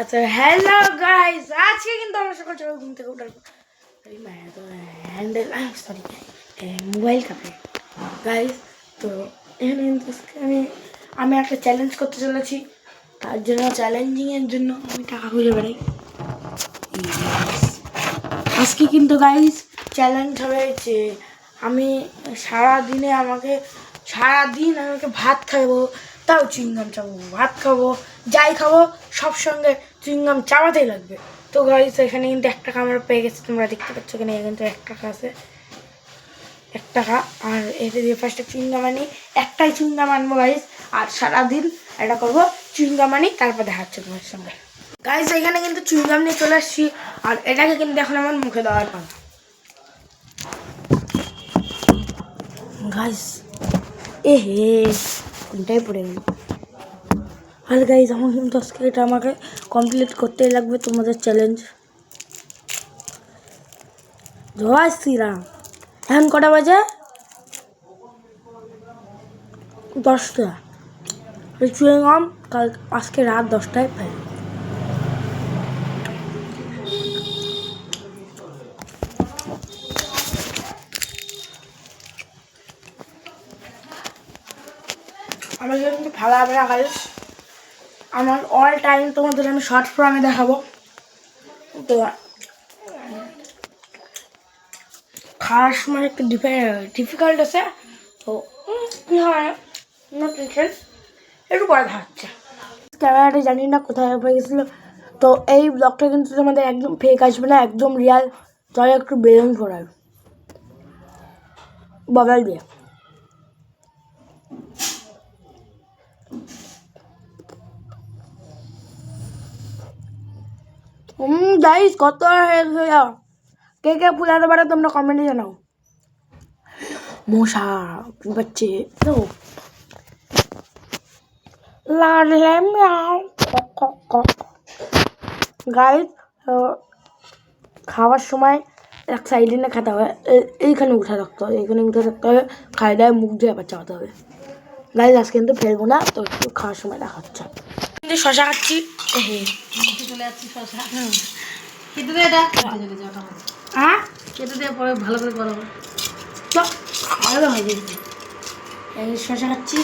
আচ্ছা hello guys, আজকে কিন্তু আমরা সকাল সকাল ঘুম থেকে উঠার হ্যান্ডেল সরি মোবাইল কাপে গাইস। তো এখানে কিন্তু আমি একটা চ্যালেঞ্জ করতে চলেছি। তার জন্য চ্যালেঞ্জিংয়ের জন্য আমি টাকা খুঁজে বেড়াই। আজকে কিন্তু গাইস চ্যালেঞ্জ হবে যে আমি সারাদিন আমাকে ভাত খাবো, তাও চুইংগাম চাবো, ভাত খাবো যাই খাবো সব সঙ্গে চুইংগাম চাবাতেই লাগবে। তো গাইস এখানে কিন্তু 1 টাকা আমরা পেয়ে গেছি, তোমরা দেখতে পাচ্ছ এখানে কিন্তু 1 টাকা আছে, 1 টাকা। আর এটা দিয়ে ফার্স্টে চুইংগাম আনি, একটাই চুইংগাম আনবো গাইস, আর সারাদিন এটা করবো চুইংগাম আনি, তারপর দেখা হচ্ছে তোমার সঙ্গে। গাইস এখানে কিন্তু চুইংগাম নিয়ে চলে আসছি, আর এটাকে কিন্তু এখন আমার মুখে দেওয়ার পালা। গাইস কোনটাই পড়ে গেল। আর গাইস আমার কিন্তু আজকে এটা আমাকে কমপ্লিট করতেই লাগবে, তোমাদের চ্যালেঞ্জ। জয় শ্রীরাম। এখন কটা বাজে? 10টা। চুইংগাম আজকে রাত 10টায় পাই। আমাকে কিন্তু ভালো হবে না গাইস, আমার অল টাইম তোমাদের আমি শর্ট ফর্মে দেখাবো। তো খাওয়ার সময় একটু ডিফিকাল্ট আছে, তো কী হয় নো টেনশন, একটু পরে দেখাচ্ছে। ক্যামেরাটা জানি না কোথায় হয়ে গেছিলো। তো এই ব্লগটা কিন্তু তোমাদের একদম ফেক আসবে না, একদম রিয়াল। তাহলে একটু বেলুন ফোড়ার বদল দিয়ে। গাইস কত হয়ে যাও, কে কে ফুলাতে পারে তোমরা কমেন্টে জানাও। মশা বাচ্চে তো গাইস খাওয়ার সময় এক সাইডে না খেতে হবে, এইখানে উঠে থাকতে হবে, এইখানে উঠে থাকতে হবে, খাই দায় মুখ দিয়ে আবার চাওয়াতে হবে। গাইস আজকে কিন্তু ফেলবো না, তো একটু খাওয়ার সময় দেখা হচ্ছে। কিন্তু শশা খাচ্ছি, চলে যাচ্ছি শশা খেতে দে, এটা হ্যাঁ খেতে দিয়ে পরে ভালো করে করো। তো খাওয়া হয়ে যাচ্ছে। এই শশা খাচ্ছি,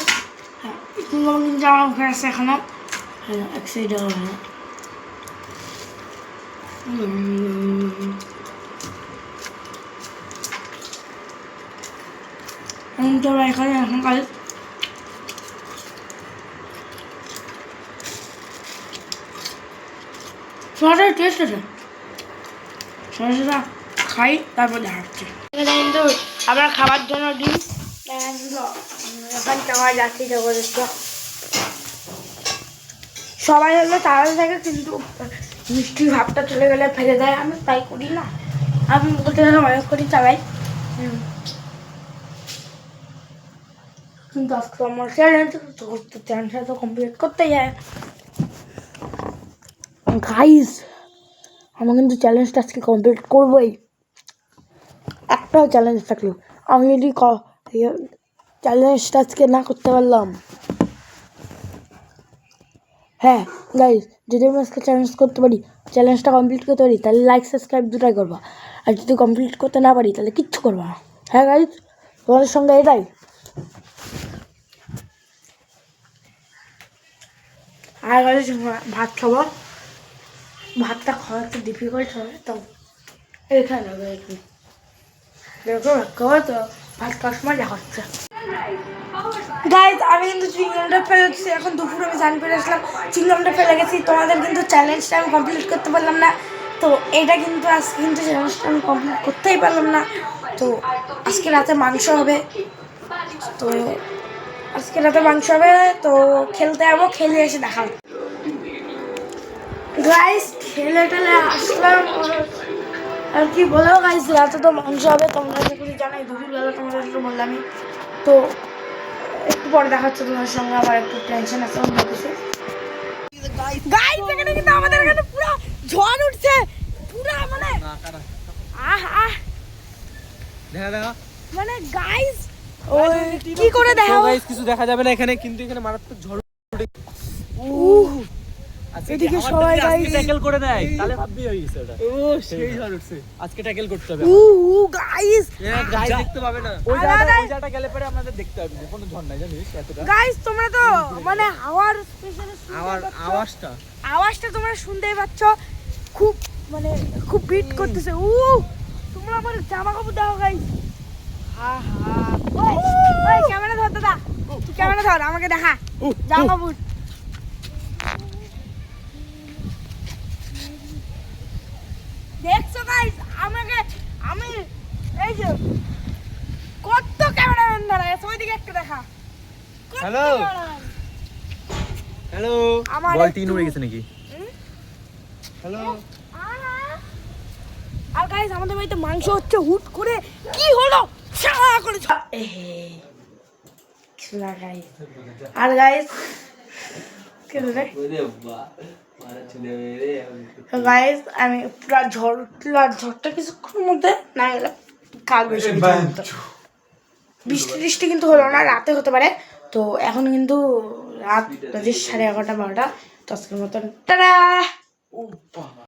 হ্যাঁ কিন্তু আমার মুখে আছে এখনো, হ্যাঁ এক সাইডে হবে। এখানে এখন কাল শশার টেস্ট আছে, শশাটা খাই তারপর দেখা হচ্ছে। এখানে কিন্তু আবার খাবার জন্য ডিম এখন চাওয়া যাচ্ছি জবরদস্ত। সবাই হলো তাড়াতাড়ি থাকে, কিন্তু মিষ্টির ভাবটা চলে গেলে ফেলে দেয়, আমি তাই করি না, আমি বলতে গেলে অনেক করি চালাই। কিন্তু আজকে আমার চ্যালেঞ্জটা তো কমপ্লিট করতেই হয় গাইস। আমার কিন্তু চ্যালেঞ্জটা আজকে কমপ্লিট করবোই, একটাও চ্যালেঞ্জ থাকলো। আমি যদি চ্যালেঞ্জটা আজকে না করতে পারলাম, হ্যাঁ গাইস যদি আমি আজকে চ্যালেঞ্জ করতে পারি, চ্যালেঞ্জটা কমপ্লিট করতে পারি, তাহলে লাইক সাবস্ক্রাইব দুটাই করবা। আর যদি কমপ্লিট করতে না পারি তাহলে কিচ্ছু করবা না। হ্যাঁ গাইস তোমাদের সঙ্গে এটাই। আর গাইস ভাত খাবো, ভাতটা খাওয়া একটু ডিফিকাল্ট হবে, তো এখানে দেখো ভাত খাবো, তো ভাত খাওয়ার সময় দেখা হচ্ছে। গাইস আমি কিন্তু চুইংগামটা ফেলেছি, এখন দুপুরে আমি জানি পেরে আসলাম চুইংগামটা ফেলে গেছি। তোমাদের কিন্তু চ্যালেঞ্জটা আমি কমপ্লিট করতে পারলাম না, তো এটা কিন্তু আজকে কিন্তু চ্যালেঞ্জটা আমি কমপ্লিট করতেই পারলাম না। তো আজকে রাতে মাংস হবে, তো আজকে রাতে মাংস হবে, তো খেলতে যাবো, খেলে এসে দেখা হবে। গাইস খেলে টেলে আসলাম, আর কি বলো গাইস রাতে তো মাংস হবে, তোমরা যদি জানাই দুপুরবেলা তোমাদের একটু বললামই। তো একটু পরে দেখা হচ্ছে তোমার সঙ্গে, আমার একটু টেনশন আছে অন্য কিছু। গাইস এখানে কিন্তু আমাদের এখানে পুরো ঝড় উঠছে, পুরো মানে দেখা মানে গাইস কি করে দেখাবো, গাইস কিছু দেখা যাবে না এখানে, কিন্তু এখানে মারাত্মক ঝড় উঠে এদিকে সবাই গাইস ট্যাকেল করে দেয় তাহলে ভাববি হয়ে গেছে ওটা। ও সেই ঝড় উঠছে, আজকে ট্যাকেল করতে হবে। গাইস গাইস দেখতে পাবে না, ওই জায়গাটা গেলে পরে আমাদের দেখতে হবে, কোনো ঝড় নাই জানিস এতটা। গাইস তোমরা তো মানে হাওয়ার স্পেশাল আওয়াজটা তোমরা শুনতেই পাচ্ছ, খুব মানে খুব বিট করতেছে। তোমরা আমার জামা কাপড় দাও গাইস। ওই ক্যামেরা ধর দাদা, ক্যামেরা ধর, আমাকে দেখা জামা কাপড়। দেখছো গাইস আমি এই যে কত ক্যামেরাম্যান দাঁড়ায় আছে, ওইদিকে একটু দেখা। হ্যালো হ্যালো, আমার বল একটু- 3 উড়ে গেছে নাকি? হ্যালো আর গাইস আমাদের বাড়িতে মাংস হচ্ছে, হুট করে কি হলো ছাড়া করে আর গাইস গাইস আমি পুরা ঝড়টা কিছুক্ষণের মধ্যে না গেলে কাল বেশি বৃষ্টি টিষ্টি কিন্তু হলো না, রাতে হতে পারে। তো এখন কিন্তু রাত 11:30 12টা, তো আজকের মতন টাটা।